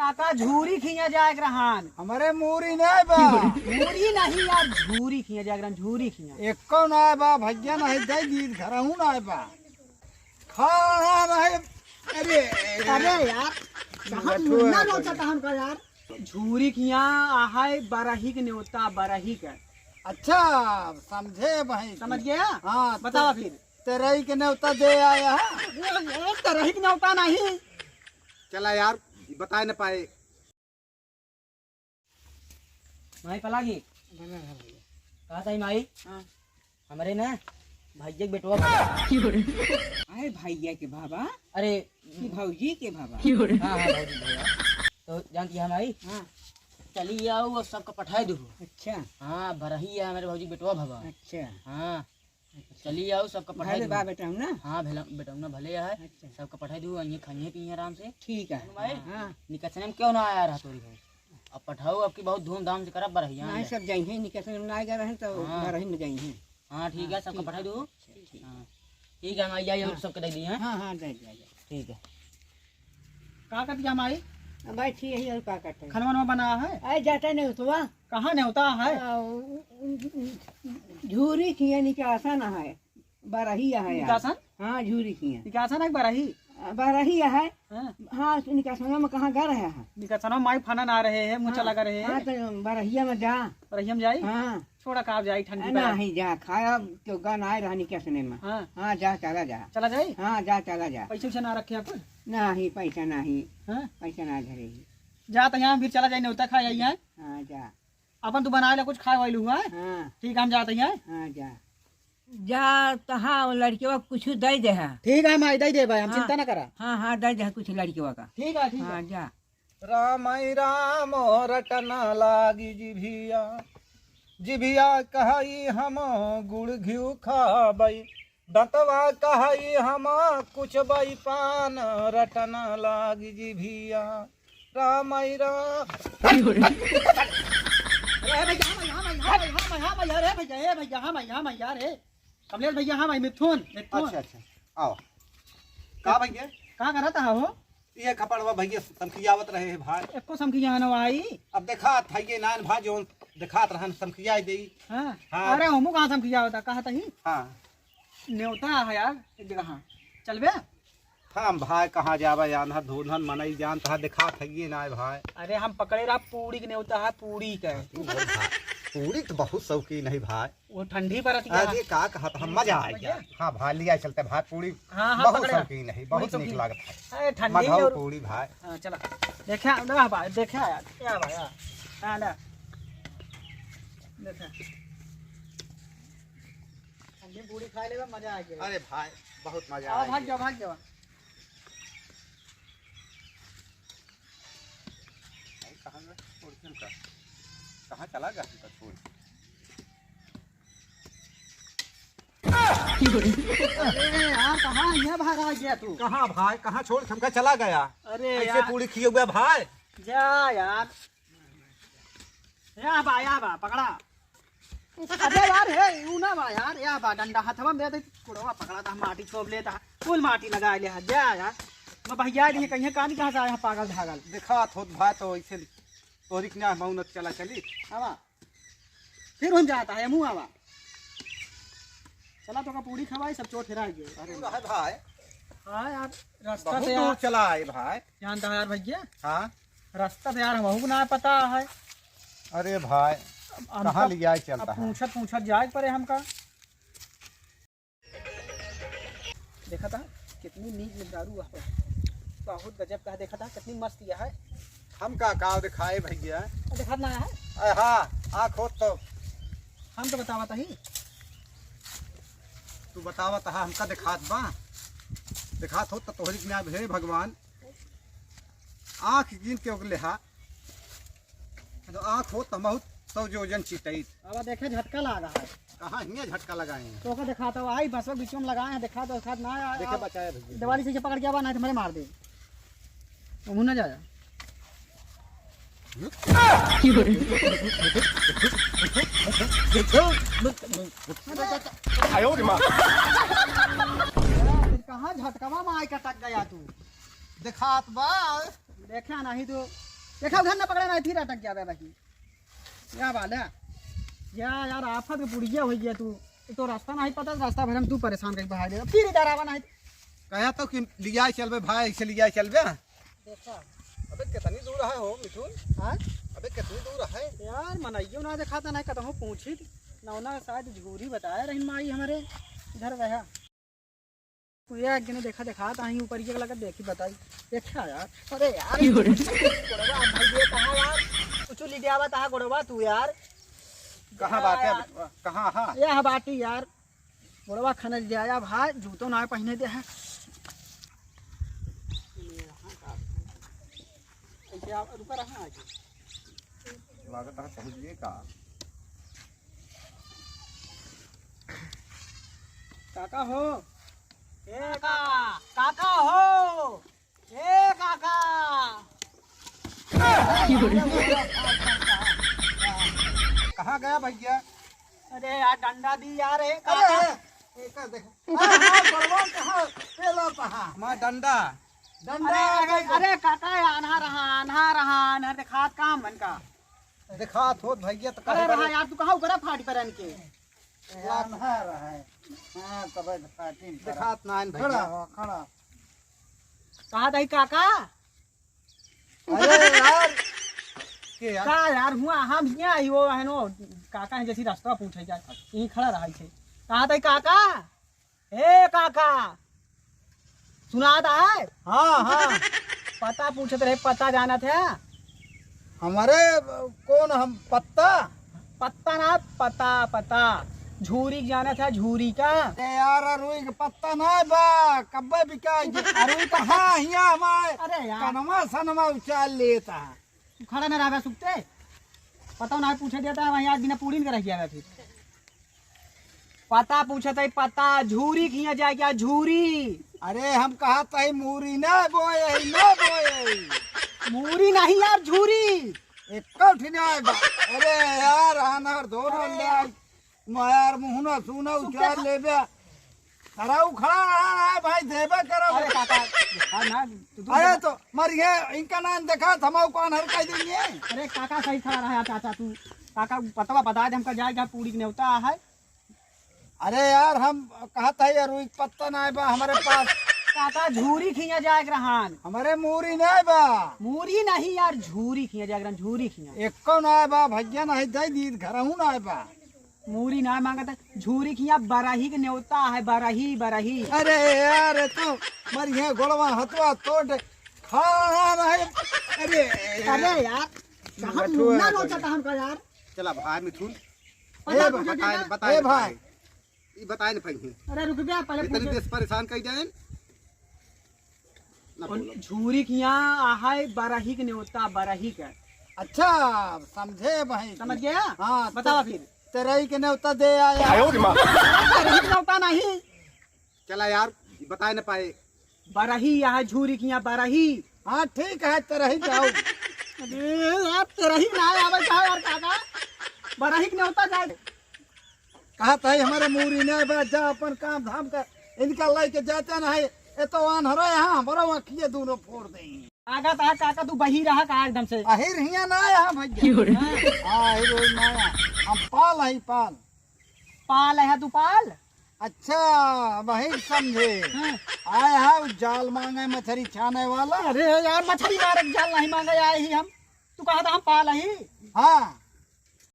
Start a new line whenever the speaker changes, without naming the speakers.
काका झूरी खिया जाए ग्रहण
हमारे मूरी नहीं बा
मूरी नहीं यार झूरी खिया जाए ग्रहण झूरी खिया
एको नहीं बा भैया नहीं दे दी घर हूँ नहीं बा खाना नहीं। अरे
अरे यार कहाँ मुन्ना नोचता हमका यार झूरी खिया आहे बरही के न्योता बरही का।
अच्छा समझे भाई
समझ गया।
हाँ
बताओ फिर
तेरही के न्योता दे आया है।
तरही के न्योता नहीं
चला यार बता न पाए
माई पलागी कहा था माई हमारे ना भैया के बेटवा
अरे भैया के बाबा
अरे
भौजी के बाबा
हाँ हाँ भौजी भैया तो जानती है माई
हाँ
चली आओ और सबको पठाई दो।
अच्छा
हाँ भरही है हमारे भौजी बेटवा भवा।
अच्छा
हाँ चली आओ सबको पठाई
भले
दो।
बा बेटा हूँ ना।
हाँ बेटा ना भले है
अच्छा
सबको पठाई दो ये खाइए पिए आराम से।
ठीक है।
माई
हाँ
निकसने में क्यों ना आया रहा तोरी भाई अब पठाओ आपकी बहुत धूमधाम से करब बरहिया
नहीं सब जाइए निकल में आएगा रहे तो
हाँ।
घर ही में जाइए।
हाँ ठीक है सबको पठाई दो।
ठीक
हाँ ठीक है माई जाइए सबको दे दिए।
हाँ हाँ दे दिया
ठीक है का कर दिया माई
भाई ठीक है और क्या करते हैं।
खाना बना है
अरे जाता नहीं तो वह
कहाँ नहीं होता है
झूरी खिया नहीं क्या आसान है बरही है यार।
निकासन
हाँ झूरी खिया
निकासन है बरही।
बरही है।
हाँ
हाँ निकासन में कहाँ घर है।
निकासन माई फनन आ रहे हैं मुँह लगा रहे
हाँ
हैं
तो बरहिया में जा।
बरहिया में जाई
हाँ
छोड़ा कहाँ जाई ठंडी में।
नहीं जा खाया तो गान आए रहा निकसने में।
हाँ
हाँ जा चला जा।
चला जाई
हाँ जा चला जा।
पैसे वैसे ना रखे अपन।
नहीं पैसा नहीं
हाँ
पैसा ना धरे।
जा तो यहाँ फिर चला जाए नहीं खा जाइए
हाँ जा।
अपन तू बना ले कुछ खा वालू है।
हाँ
ठीक है हम जाते हैं।
हाँ जा जा तहाँ लड़कियों का कुछ दे दे है।
ठीक है मैं दे दे भाई हम
हाँ।
चिंता ना करा।
हाँ हाँ दे दे कुछ लड़कियों का।
ठीक है ठीक
हाँ
है
जा।
राम राम रटना लागी जिभिया जिभिया कहई हम गुड़ घिउ खाबई दंतवा कहई हम कुछ बई पान रटना लागी जिभिया राम राम।
कमलेश भैया हाँ भाई मिथुन
अच्छा अच्छा आओ का भैया
कहाँ कर रहा हो
ये कपड़वा भैया समखियावत रहे है भाई।
एको समखिया है ना आई।
अब देखा भैया नान भाई जो दिखात रहन समखिया दे।
हाँ
हाँ।
अरे हमू कहाँ समखिया होता कहा था ही
हाँ
न्योता है यार एक जगह चल बे।
हम भाई कहाँ जावा यार धूधन मनई जान तहा दिखा थइए ना भाई।
अरे हम पकड़े रहा पूरी के न्योता है पूरी का
पूरी तो बहुत शौकीन है भाई।
वो ठंडी पर
अरे का कहा हम मजा आ गया। हाँ भाई लिया चलते भाई पूरी
हाँ हाँ
बहुत
पकड़े
शौकीन है बहुत नीक लागत है
ठंडी
मधाऊ
और
पूरी भाई।
हाँ चला देखा ना भाई देखा यार क्या भाई हाँ ना देखा ठंडी पूरी खा लेगा मजा आ गया।
अरे भाई बहुत मजा
आओ
आ
भाग जाओ भाग जाओ।
कहाँ चला गया छोड़
यार कहाँ यहाँ भाग आ गया तू।
कहाँ भाई कहाँ छोड़ हमका चला गया।
अरे
ऐसे
यार
पूरी खिए हुआ भाई।
जा यार या बा पकड़ा। अरे यार है यू ना बा यार या बा डंडा हाथवा में दे कुड़वा पकड़ा था माटी छोप लेता फुल माटी लगा ले जा यार मैं भैया नहीं कहीं कहानी कहाँ से आया पागल धागल।
देखा थोत भाई तो ऐसे तोरी ना मौनत चला चली
आवा फिर हम जाता है मुँह आवा चला तो का पूरी खवाई सब चोट फिरा गए।
अरे भाई
हाँ यार रास्ता
बहुत
से
दूर
यार
चला है भाई।
जानता है यार भैया
हाँ
रास्ता से यार हमहू ना पता है।
अरे भाई कहाँ लिया चलता है।
पूछत जाए परे हमका देखा था कितनी नीक दारू है बहुत गजब का देखा था कितनी मस्त यह है।
हम का काव दिखाए भैया।
देखा ना है
अरे हाँ आँख हो तो
हम तो बतावा था ही
तू बतावा तहा हमका दिखात बा दिखात हो तो तोहरी के नाम हे भगवान आँख गिन के उगले हा तो आँख हो तो बहुत सौ जोजन चितई।
अब देखे झटका लगा है
कहाँ हियाँ झटका लगाए हैं।
तो दिखा तो आई बस बीच में लगाए हैं देखा तो ना
देखे बचाया भैया
दिवाली से पकड़ के आवा नहीं तो मेरे मार दे मुँह ना जाया। कहाँ झटकावा में आई कटक गया तू
दिखात बा
देखा नहीं तो देखा उधर ना पकड़ा ना फिर अटक जावे भाई क्या बाल है यार आफत के पुड़िया हो गया तू तो रास्ता नहीं पता रास्ता भर हम तू परेशान करके बहा देगा फिर इधर आवा नहीं
कहा तो कि लिया चलबे भाई ऐसे लिया चलबे।
देखा
अबे कितनी दूर है हो मिथुन?
हाँ
अबे कितनी दूर है?
यार मनाइयो ना देखा था नहीं कतहु पूछी नौना शायद झूरी बताया रही माई हमारे इधर रहा पूरा एक दिन देखा था ही ऊपर के लगा देखी बताई देखा यार अरे यार गोड़वा भाई ये कहाँ यार कुछ लीजिए आवा तहा गोड़वा तू यार
कहाँ बात है बेटवा? कहाँ हाँ
यह बाटी यार गोड़वा खनल जाया भाई जूतो ना पहने दे है ऐसे आप रुका रहा आज
लागत है पहुँचिए का
काका हो ए काका हो ए काका
कहाँ गया भैया?
अरे यार डंडा दी यार ए काका
माँ डंडा
अरे काका आन्हा रहा नहर खात काम मन का
दिखा थोत भैया तो
अरे रहा यार तू कहाँ उगरा फाटी परन के
दिखात नान भैया।
कहा दही काका
अरे यार के यार
का यार हुआ हम यहाँ आई वो है नो काका है जैसी रास्ता पूछे जाए यहीं खड़ा रहा छे कहा दही काका ए काका सुनाता है
हाँ हाँ
पता पूछते रहे पता जाना था
हमारे कौन हम पत्ता
पत्ता ना पता पता झूरी जाना था झूरी का
यार रुई के पत्ता ना बा कब्बे बिकाई अरे कहाँ हिया हमारे
अरे यार
कनमा सनमा उचाल लेता है
तू खड़ा न रहा सुखते पता ना पूछे देता है वहीं आज बिना पूरी कर रखिया फिर पता पूछते पता झूरी खिया जाए क्या झूरी
अरे हम कहा तही मूरी ना बोए ना बोए
मूरी नहीं यार झूरी
एक ठिनाए बा अरे यार अनार दोनों ले यार मुहना सुना उचाल लेबे कराऊ खड़ा रहा है भाई देबे करो
अरे काका देखा ना
अरे तो मरिए इनका नाम देखा थमाऊ कौन हर कह देंगे।
अरे काका सही खड़ा रहा चाचा तू काका पतवा बता दे हमका जाएगा पूरी न्योता है
अरे यार हम कहता है यार एक पत्ता ना बा हमारे पास
काका झूरी खिया जाए रहन
हमारे मूरी ना बा
मूरी नहीं यार झूरी खिया जाए झूरी खिया
एक को ना बा भैया नहीं दे दी घर हूं ना बा
मूरी ना मांगता झूरी खिया बराही के न्योता है बराही बराही
अरे यार तो मरिए गोलवा हथवा तोड़ खाना नहीं अरे
अरे यार कहाँ मुन्ना नोचता हमका यार
चला भाई मिथुन
पता पूछे देता
बताए भाई ये बताए ना पहले
अरे रुक गया पहले
इतनी
पूछे
देश परेशान कर जाए ना बोलो।
झूरी खिया है बराही के न्योता बराही का
अच्छा समझे भाई
समझ गया
हाँ
बतावा फिर
तेरा के न्योता दे आया
बराही के न्योता नहीं
चला यार बताए ना पाए
बराही यहाँ झूरी खिया बराही
हाँ ठीक है तेरा ही जाओ
अरे यार तेरा ही ना आवे कहा यार काका बराही के न्योता जाए
कहा था हमारे मूरी ने बा जा अपन काम धाम कर इनका लेके जाते ना है ये तो अनहरा यहाँ हमारा अखिए दोनों फोड़ देंगे
आगा ता काका तू बही रहा कहा एकदम से
अहिर हिया ना यहाँ भैया हाँ अहिर होई ना हम पाल है पाल
पाल है तू पाल
अच्छा वही समझे
हाँ।
आए है जाल मांगे मछली छाने वाला
अरे यार मछली मारे जाल नहीं मांगे आए ही हम तू कहा था हम पाल ही
हाँ